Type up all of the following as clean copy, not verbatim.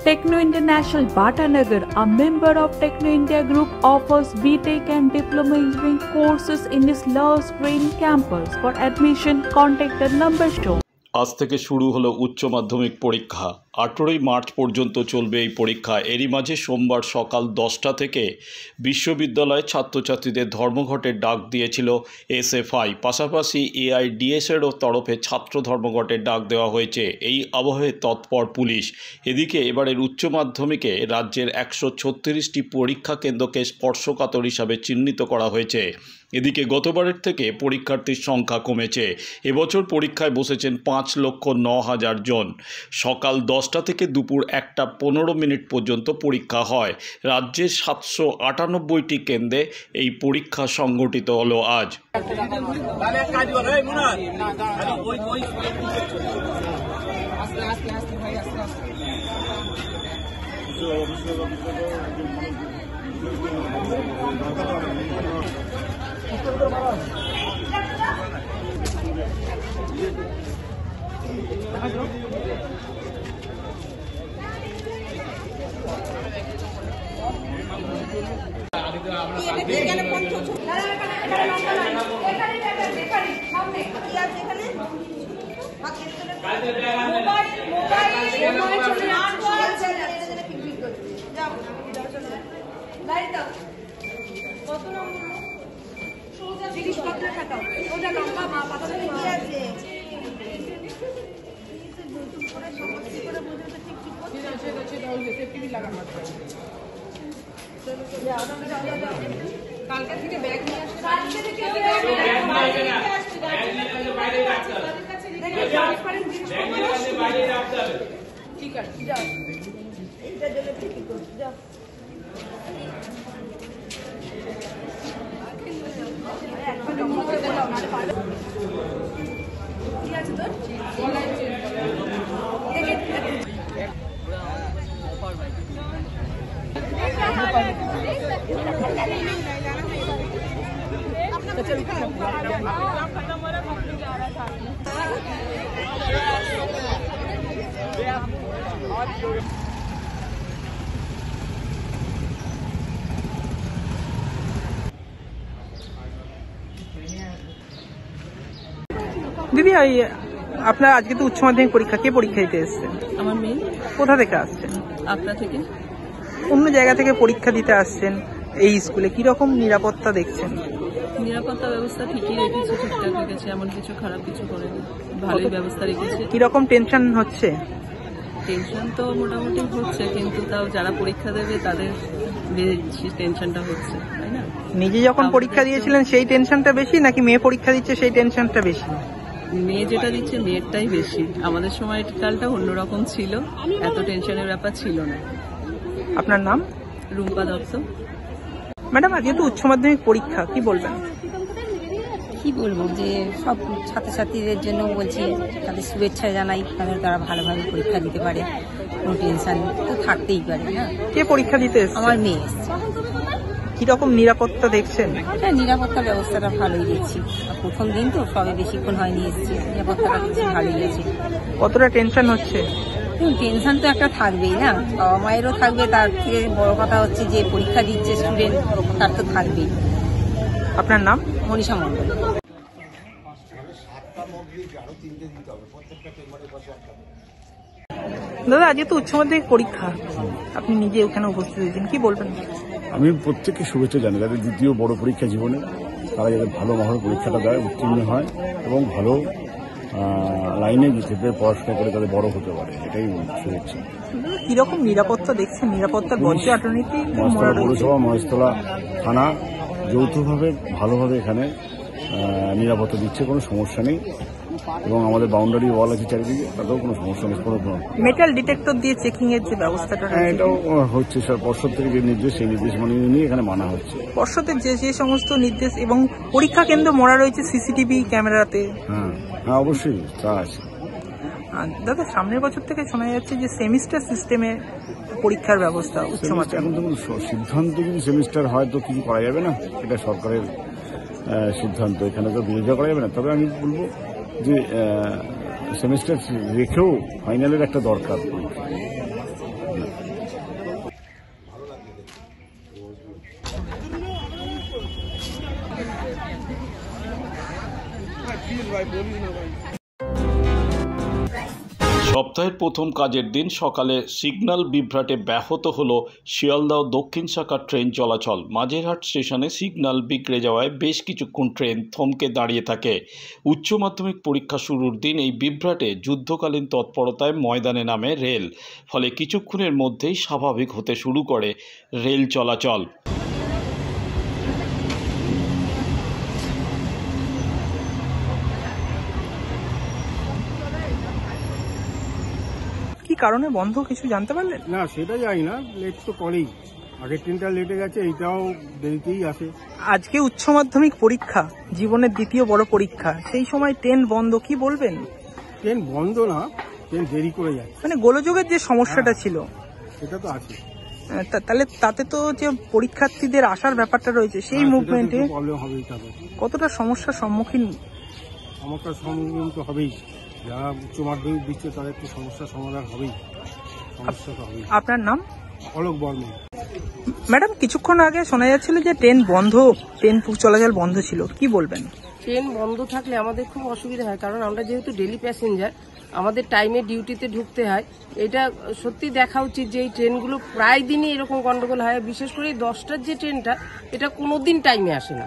Techno International Bhatanagar, a member of Techno India Group, offers BTech and Diploma Engineering courses in its Lush Green campus. For admission, contact the number shown. আজ থেকে শুরু হলো উচ্চ মাধ্যমিক পরীক্ষা। 18 March পর্যন্ত চলবে এই পরীক্ষা। এরই মাঝে সোমবার সকাল 10টা থেকে বিশ্ববিদ্যালয়ের ছাত্রছাত্রীদের ধর্মঘটের ডাক দিয়েছিল এসএফআই। পাশাপাশি এআইডিএসেরও তরফে ছাত্র ধর্মঘটের ডাক দেওয়া হয়েছে। এই আবহে তৎপর পুলিশ। এদিকে এবারের উচ্চ মাধ্যমিকে রাজ্যের 136টি পরীক্ষা কেন্দ্রকে স্পর্শকাতর হিসাবে চিহ্নিত করা হয়েছে। এদিকে গতবারের থেকে পরীক্ষার্থীর সংখ্যা কমেছে। এবছর পরীক্ষায় বসেছেন 5,09,000 জন। সকাল 10টা থেকে দুপুর 1:15 পর্যন্ত পরীক্ষা হয়। রাজ্যের 798টি কেন্দ্রে এই পরীক্ষা সংগঠিত হলো আজ। কালকে থেকে ব্যাগ নিয়ে আসতে ঠিক আছে যাও এটা জন্য ঠিক করো যাও কি আছে তোর দিদি আপনার আজকে তো উচ্চ মাধ্যমিক পরীক্ষা, কে পরীক্ষা দিতে এসছেন? আমার মেয়ে। কোথা থেকে আসছেন? আপনার থেকে। অন্য জায়গা থেকে পরীক্ষা দিতে আসছেন এই স্কুলে, কিরকম নিরাপত্তা দেখছেন? নিরাপত্তা ব্যবস্থা ঠিকই রেখেছে, ঠিকঠাক রেখেছে, এমন কিছু খারাপ কিছু করেনি, ভালোই ব্যবস্থা রেখেছে। কিরকম টেনশন হচ্ছে? টেনশন তো মোটামুটি হচ্ছে, কিন্তু তাও যারা পরীক্ষা দেবে তাদের বেশি টেনশনটা হচ্ছে, তাই না? নিজে যখন পরীক্ষা দিয়েছিলেন সেই টেনশনটা বেশি, নাকি মেয়ে পরীক্ষা দিচ্ছে সেই টেনশনটা বেশি? মেয়ে যেটা দিচ্ছে মেয়েরটাই বেশি। আমাদের সময় কালটা অন্যরকম ছিল, এত টেনশনের ব্যাপার ছিল না। আপনার নাম? রুম্পা দত্ত। ম্যাডাম, আজকে তো উচ্চ মাধ্যমিক পরীক্ষা, কি বলবেন? কি বলবো, যে সব ছাত্রছাত্রীদের জন্য বলছি তাদের শুভেচ্ছা জানাই, তাদের তারা ভালোভাবে পরীক্ষা দিতে পারে, কোনো টেনশন তো থাকতেই পারে না। কে পরীক্ষা দিতে এসেছে? আমার মেয়ে এসছে। কিরকম নিরাপত্তা দেখছেন? হ্যাঁ, নিরাপত্তা ব্যবস্থাটা ভালোই দেখছি। প্রথম দিন তো, সবে বেশিক্ষণ হয়নি এসছি, নিরাপত্তাটা দেখছি ভালোই গেছে। কতটা টেনশন হচ্ছে? টেনশন তো একটা থাকবেই না, বাবা মায়েরও থাকবে, তার থেকে বড় কথা হচ্ছে যে পরীক্ষা দিচ্ছে স্টুডেন্ট, তার তো থাকবেই। আপনার নাম? মনীষা মণ্ডল। দাদা, আজকে তো উচ্চ মাধ্যমিক পরীক্ষা, আপনি নিজে ওখানে উপস্থিত হয়েছেন, কি বলবেন? আমি প্রত্যেককে শুভেচ্ছা জানাই, যাদের দ্বিতীয় বড় পরীক্ষা জীবনে, তারা যাতে ভালো মহলে পরীক্ষাটা দেয়, উত্তীর্ণ হয় এবং ভালো লাইনে যেতে পড়াশোনা করে তাদের বড় হতে পারে, এটাই শুভেচ্ছা। কিরকম নিরাপত্তা দেখছেন? নিরাপত্তার বজ্রাটনীতি পৌরসভা, মহেশতলা থানা যৌথভাবে ভালোভাবে এখানে নিরাপত্তা দিচ্ছে, কোনো সমস্যা নেই। এবং আমাদের বাউন্ডারি ওয়াল আছে চারিদিকে, তাতেও কোনো সমস্যা নেই। মেটাল ডিটেক্টর দিয়ে চেকিং এর যে ব্যবস্থাটা, এটাও হচ্ছে স্যার, পর্ষদ থেকে যে নির্দেশ, সেই নির্দেশ নিয়ে এখানে মানা হচ্ছে। পর্ষদের যে সমস্ত নির্দেশ এবং পরীক্ষা কেন্দ্র মরা রয়েছে সিসিটিভি ক্যামেরাতে। হ্যাঁ, অবশ্যই তা আছে। দাদা, সামনের বছর থেকে শোনা যাচ্ছে যে সেমিস্টার সিস্টেমে পরীক্ষার ব্যবস্থা উচ্চ মাধ্যমিক। এখন তো সিদ্ধান্ত যদি সেমিস্টার হয় তো কিছু করা যাবে না, এটা সরকারের সিদ্ধান্ত, এখানে তো বিরোধিতা করা যাবে না। তবে আমি বলবো যে সেমিস্টার রেখেও ফাইনালের একটা দরকার। সপ্তাহের প্রথম কাজের দিন সকালে সিগন্যাল বিভ্রাটে ব্যাহত হলো শিয়ালদহ দক্ষিণ শাখার ট্রেন চলাচল। মাঝেরহাট স্টেশনে সিগন্যাল বিগড়ে যাওয়ায় বেশ কিছুক্ষণ ট্রেন থমকে দাঁড়িয়ে থাকে। উচ্চ মাধ্যমিক পরীক্ষা শুরুর দিন এই বিভ্রাটে যুদ্ধকালীন তৎপরতায় ময়দানে নামে রেল, ফলে কিছুক্ষণের মধ্যেই স্বাভাবিক হতে শুরু করে রেল চলাচল। কি কারণে বন্ধ কিছু জানতে পারলেন? না সেটা জানি না, লেট তো করেই, আগের ট্রেনটা লেটে গেছে, এইটাও দেরিতেই আসে। আজকে উচ্চ মাধ্যমিক পরীক্ষা, জীবনের দ্বিতীয় বড় পরীক্ষা, সেই সময় ট্রেন বন্ধ, কি বলবেন? ট্রেন বন্ধ না, ট্রেন দেরি করে যায়, মানে গোলযোগের যে সমস্যাটা ছিল সেটা তো আছে। তাহলে তাতে তো যে পরীক্ষার্থীদের আসার ব্যাপারটা রয়েছে সেই মুভমেন্টে প্রবলেম হবেই। তাদের কতটা সমস্যার সম্মুখীন তো হবেই, যারা উচ্চ মাধ্যমিক দিচ্ছে তাদের তো সমস্যার সমাধান হবেই, সমস্যা তো হবেই। আপনার নাম? অলোক বর্মন। ম্যাডাম, কিছুক্ষণ আগে শোনা যাচ্ছিল যে ট্রেন বন্ধ, ট্রেন চলাচল বন্ধ ছিল, কি বলবেন? ট্রেন বন্ধ থাকলে আমাদের খুব অসুবিধা হয়, কারণ আমরা যেহেতু ডেলি প্যাসেঞ্জার, আমাদের টাইমে ডিউটিতে ঢুকতে হয়। এটা সত্যি দেখা উচিত যে এই ট্রেনগুলো প্রায় দিনই এরকম গন্ডগোল হয়, বিশেষ করে 10টার যে ট্রেনটা, এটা কোনোদিন টাইমে আসে না।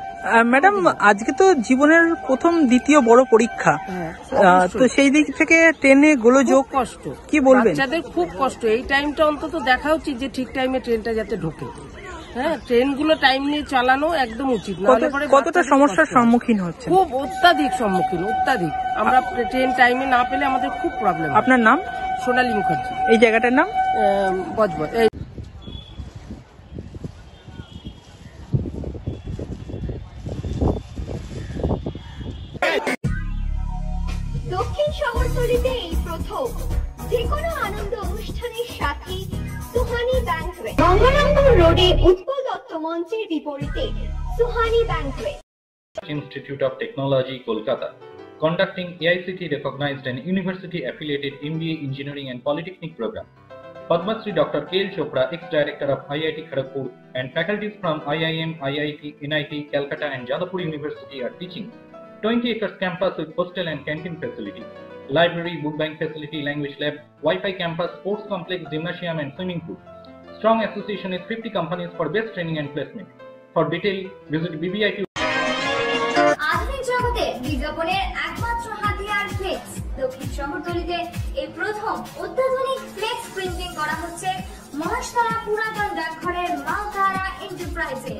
ম্যাডাম, আজকে তো জীবনের প্রথম দ্বিতীয় বড় পরীক্ষা, তো সেই দিক থেকে ট্রেনে গোলযোগ কষ্ট, কি বলবেন? বাচ্চাদের খুব কষ্ট। এই টাইমটা অন্তত দেখা উচিত যে ঠিক টাইমে ট্রেনটা যাতে ঢোকে। হ্যাঁ, ট্রেনগুলো টাইম নিয়ে চালানো একদম উচিত। কতটা সমস্যার সম্মুখীন হচ্ছে? খুব অত্যাধিক সম্মুখীন, অত্যাধিক। আমরা ট্রেন টাইমে না পেলে আমাদের খুব প্রবলেম। আপনার নাম? সোনালী মুখার্জি। এই জায়গাটার নাম? বজবজ। দক্ষিণ শহরতলিতে এই প্রথম যেকোনো আনন্দ অনুষ্ঠানের সাথে সুহানি ব্যাংকুয়েট, গঙ্গারামপুর রোডে উৎপল দত্ত মঞ্চের বিপরীতে Suhani banquet. Institute of Technology, Kolkata, conducting AICT recognized and university affiliated MBA Engineering and Polytechnic program. Padma Shri Dr. K.L. Chopra, ex-director of IIT Kharagpur, and faculties from IIM, IIT, NIT, Calcutta and Jadavpur University are teaching. 20 acres campus with hostel and canteen facility, library, book bank facility, language lab, Wi-Fi campus, sports complex, gymnasium and swimming pool. Strong association with 50 companies for best training and placement. For detail, visit BBIT. আধুনিক জগতে বিজ্ঞাপনের একমাত্র হাতিয়ার flakes. দক্ষিণ শহরতলিতে এই প্রথম অত্যাধুনিক flakes printing করা হচ্ছে মহাশতলা পুরাতন ডাকঘরের মা তারা এন্টারপ্রাইজে।